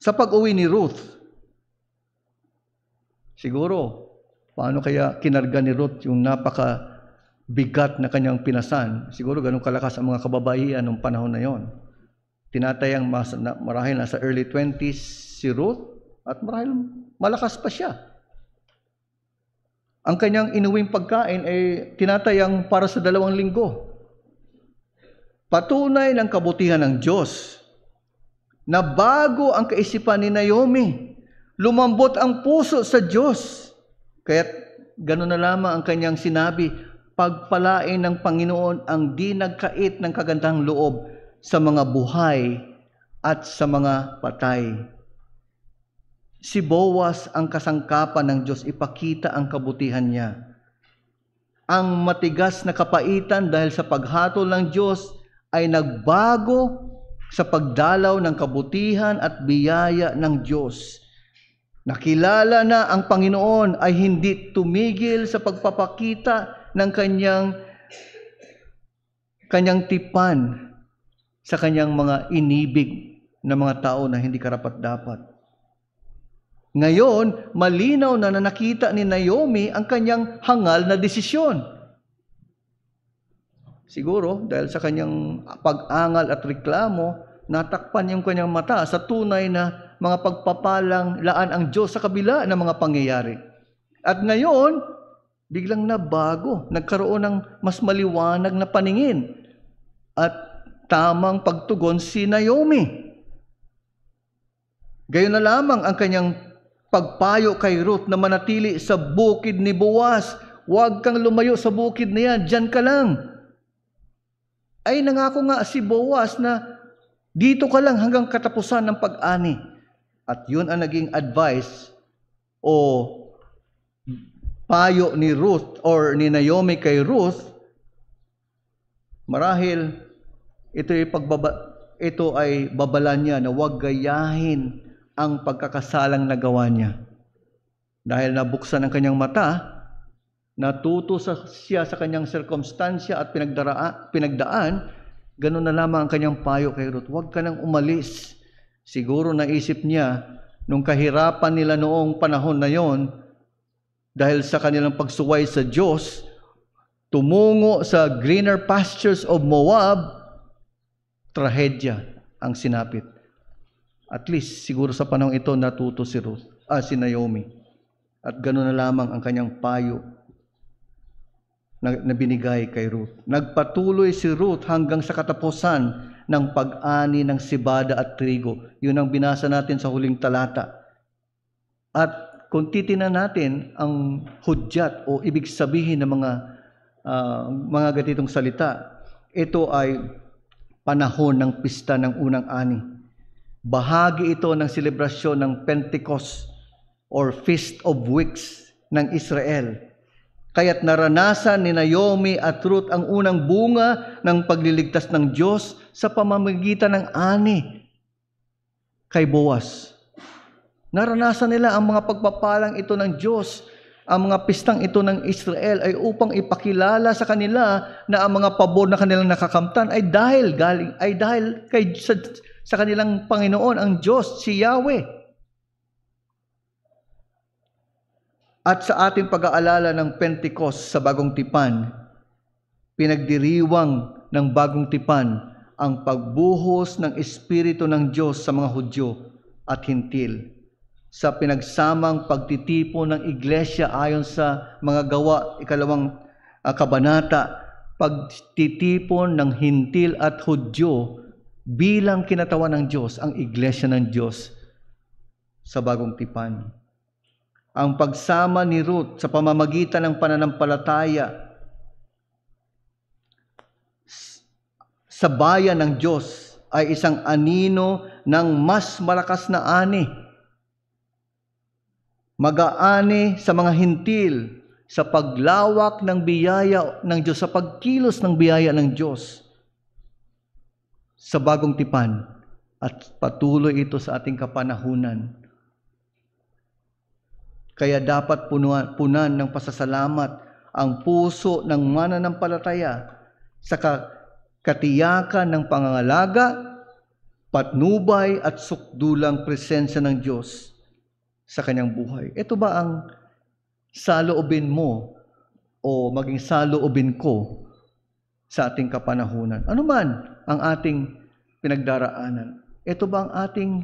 Sa pag-uwi ni Ruth, siguro, paano kaya kinarga ni Ruth yung napaka-bigat na kanyang pinasan? Siguro ganun kalakas ang mga kababaihan noong panahon na yon. Tinatayang marahil nasa early 20s si Ruth at marahil malakas pa siya. Ang kanyang inuwing pagkain ay tinatayang para sa 2 linggo. Patunay ng kabutihan ng Diyos na bago ang kaisipan ni Naomi, lumambot ang puso sa Diyos. Kaya't gano'n na lamang ang kanyang sinabi, pagpalain ng Panginoon ang di nagkait ng kagandahang loob sa mga buhay at sa mga patay. Si Boaz ang kasangkapan ng Diyos, ipakita ang kabutihan niya. Ang matigas na kapaitan dahil sa paghatol ng Diyos ay nagbago sa pagdalaw ng kabutihan at biyaya ng Diyos. Nakilala na ang Panginoon ay hindi tumigil sa pagpapakita ng kanyang tipan sa kanyang mga inibig na mga tao na hindi karapat-dapat. Ngayon, malinaw na nakita ni Naomi ang kanyang hangal na desisyon. Siguro, dahil sa kanyang pag-angal at reklamo, natakpan yung kanyang mata sa tunay na mga pagpapalang laan ang Diyos sa kabila ng mga pangyayari. At ngayon, biglang nabago, nagkaroon ng mas maliwanag na paningin at tamang pagtugon si Naomi. Gayon na lamang ang kanyang pagpayo kay Ruth na manatili sa bukid ni Boaz. Huwag kang lumayo sa bukid na yan, dyan ka lang. Ay nangako nga si Boaz na dito ka lang hanggang katapusan ng pag-ani. At yun ang naging advice o payo ni Ruth or ni Naomi kay Ruth. Marahil ito ay babala niya na huwag gayahin ang pagkakasalang nagawa niya. Dahil nabuksan ang kanyang mata, natuto siya sa kanyang sirkumstansya at pinagdaan, ganun na lamang ang kanyang payo kay Ruth. Huwag ka nang umalis. Siguro naisip niya, nung kahirapan nila noong panahon na yon, dahil sa kanilang pagsuway sa Diyos, tumungo sa greener pastures of Moab, trahedya ang sinapit. At least, siguro sa panahon ito, natuto si Naomi. At gano'n na lamang ang kanyang payo na binigay kay Ruth. Nagpatuloy si Ruth hanggang sa katapusan ng pag-ani ng sibada at trigo. Yun ang binasa natin sa huling talata. At kung titingnan natin ang hudyat o ibig sabihin ng mga ganitong salita, ito ay panahon ng pista ng unang ani. Bahagi ito ng selebrasyon ng Pentecost or Feast of Weeks ng Israel. Kaya't naranasan ni Naomi at Ruth ang unang bunga ng pagliligtas ng Diyos sa pamamagitan ng ani kay Boaz. Naranasan nila ang mga pagpapalang ito ng Diyos. Ang mga pistang ito ng Israel ay upang ipakilala sa kanila na ang mga pabor na kanilang nakakamtan ay dahil sa kanilang Panginoon, ang Diyos, si Yahweh. At sa ating pag-aalala ng Pentecost sa Bagong Tipan, pinagdiriwang ng Bagong Tipan ang pagbuhos ng Espiritu ng Diyos sa mga Hudyo at Hintil sa pinagsamang pagtitipon ng Iglesia ayon sa mga Gawa, 2 kabanata, pagtitipon ng Hintil at Hudyo bilang kinatawan ng Diyos, ang Iglesia ng Diyos sa Bagong Tipan. Ang pagsama ni Ruth sa pamamagitan ng pananampalataya sa bayan ng Diyos ay isang anino ng mas malakas na ani. Mag-aani sa mga hintil sa paglawak ng biyaya ng Diyos, sa pagkilos ng biyaya ng Diyos sa Bagong Tipan, at patuloy ito sa ating kapanahunan. Kaya dapat punan ng pasasalamat ang puso ng mananampalataya sa katiyakan ng pangangalaga, patnubay at sukdulang presensya ng Diyos sa kanyang buhay. Ito ba ang saloobin mo o maging saloobin ko sa ating kapanahunan? Ano man ang ating pinagdaraanan? Ito ba ang ating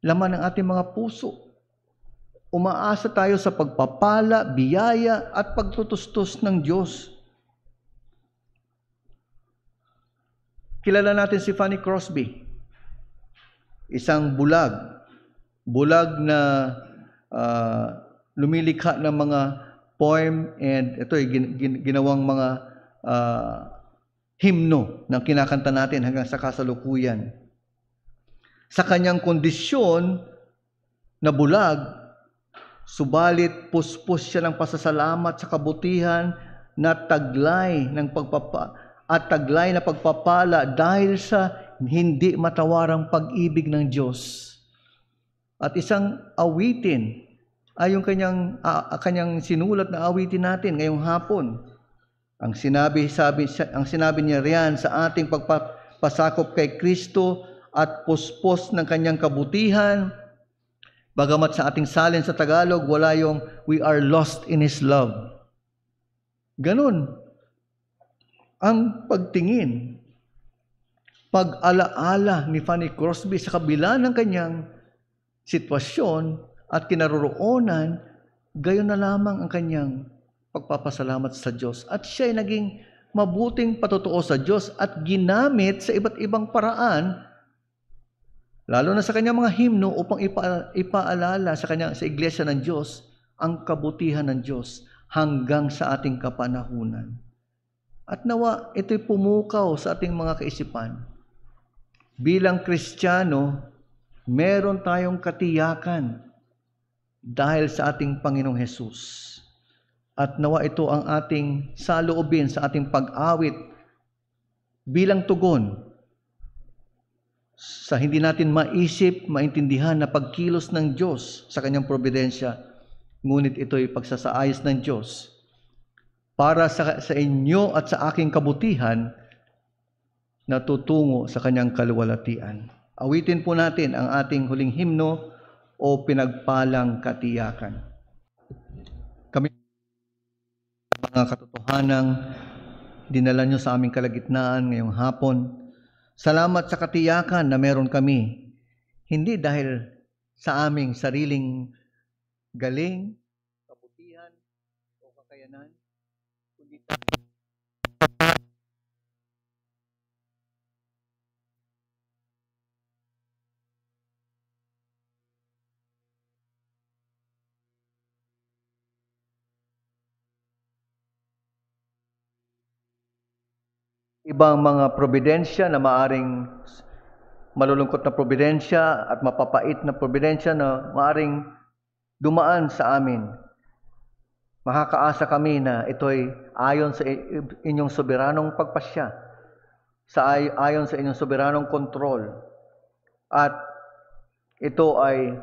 laman ng ating mga puso? Umaasa tayo sa pagpapala, biyaya at pagtutustos ng Diyos. Kilala natin si Fanny Crosby. Isang bulag na lumilikha ng mga poem and ito ay ginawang mga himno na kinakanta natin hanggang sa kasalukuyan. Sa kanyang kondisyon na bulag, subalit puspos siya ng pasasalamat sa kabutihan na taglay na pagpapala dahil sa hindi matawarang pag-ibig ng Diyos. At isang awitin ay yung kanyang sinulat na awitin natin ngayong hapon. Ang sinabi niya riyan sa ating pagpapasakop kay Kristo at puspos ng kanyang kabutihan. Bagamat sa ating salin sa Tagalog, wala yung we are lost in His love. Ganun ang pagtingin, pag-alaala ni Fanny Crosby sa kabila ng kanyang sitwasyon at kinaroroonan, gayon na lamang ang kanyang pagpapasalamat sa Diyos. At siya ay naging mabuting patotoo sa Diyos at ginamit sa iba't ibang paraan, lalo na sa kanyang mga himno upang ipaalala sa iglesia ng Diyos ang kabutihan ng Diyos hanggang sa ating kapanahunan. At nawa ito'y pumukaw sa ating mga kaisipan. Bilang Kristiyano, meron tayong katiyakan dahil sa ating Panginoong Hesus. At nawa ito ang ating saloobin sa ating pag-awit bilang tugon sa hindi natin maisip, maintindihan na pagkilos ng Diyos sa kanyang providensya, ngunit ito'y pagsasaayos ng Diyos para sa inyo at sa aking kabutihan na tutungo sa kanyang kaluwalhatian. Awitin po natin ang ating huling himno o pinagpalang katiyakan. Kami mga katotohanang dinala nyo sa aming kalagitnaan ngayong hapon. Salamat sa katiyakan na meron kami, hindi dahil sa aming sariling galing, kabutihan o kakayanan, kundi ibang mga probidensya na maaring malulungkot na probidensya at mapapait na probidensya na maaring dumaan sa amin. Makakaasa kami na ito'y ayon sa inyong soberanong pagpasya, ayon sa inyong soberanong kontrol. At ito ay,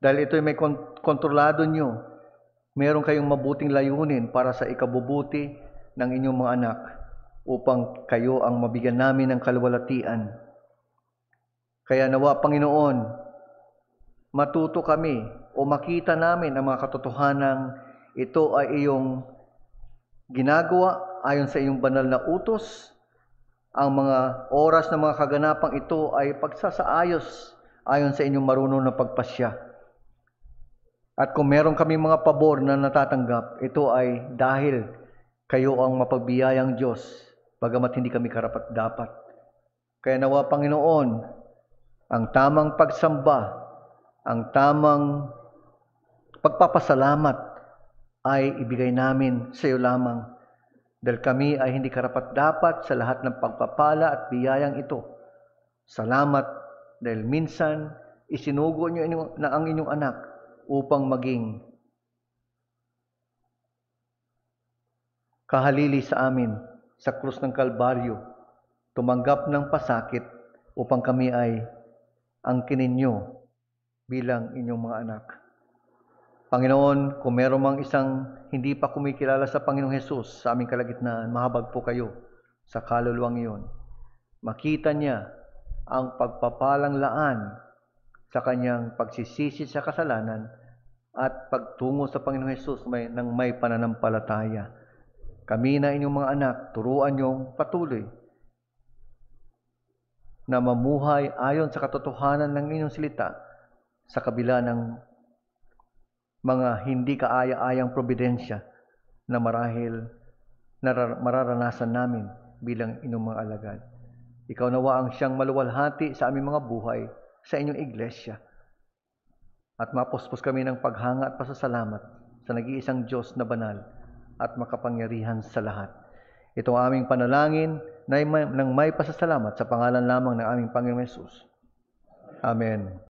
dahil ito'y may kontrolado nyo, meron kayong mabuting layunin para sa ikabubuti ng inyong mga anak, upang kayo ang mabigyan namin ng kaluwalhatian. Kaya nawa, Panginoon, matuto kami o makita namin ang mga katotohanang ito ay iyong ginagawa ayon sa iyong banal na utos. Ang mga oras ng mga kaganapang ito ay pagsasaayos ayon sa inyong marunong na pagpasya. At kung meron kami mga pabor na natatanggap, ito ay dahil kayo ang mapagbiyayang Diyos, bagamat hindi kami karapat-dapat. Kaya nawa, Panginoon, ang tamang pagsamba, ang tamang pagpapasalamat ay ibigay namin sa iyo lamang, dahil kami ay hindi karapat-dapat sa lahat ng pagpapala at biyayang ito. Salamat dahil minsan isinugo niyo na ang inyong anak upang maging kahalili sa amin sa krus ng Kalbaryo, tumanggap ng pasakit upang kami ay angkinin niyo bilang inyong mga anak. Panginoon, kung meron mang isang hindi pa kumikilala sa Panginoong Hesus sa aming kalagitnaan, mahabag po kayo sa kaluluwang iyon. Makita niya ang pagpapalang laan sa kanyang pagsisisi sa kasalanan at pagtungo sa Panginoong Hesus ng may pananampalataya. Kami na inyong mga anak, turuan niyong patuloy na mamuhay ayon sa katotohanan ng inyong salita sa kabila ng mga hindi kaaya-ayang probidensya na marahil mararanasan namin bilang inyong mga alagad. Ikaw nawa ang siyang maluwalhati sa aming mga buhay sa inyong iglesia. At mapuspos kami ng paghanga at pasasalamat sa nag-iisang Diyos na banal at makapangyarihan sa lahat. Ito ang aming panalangin na may pasasalamat sa pangalan lamang ng aming Panginoong Hesus. Amen.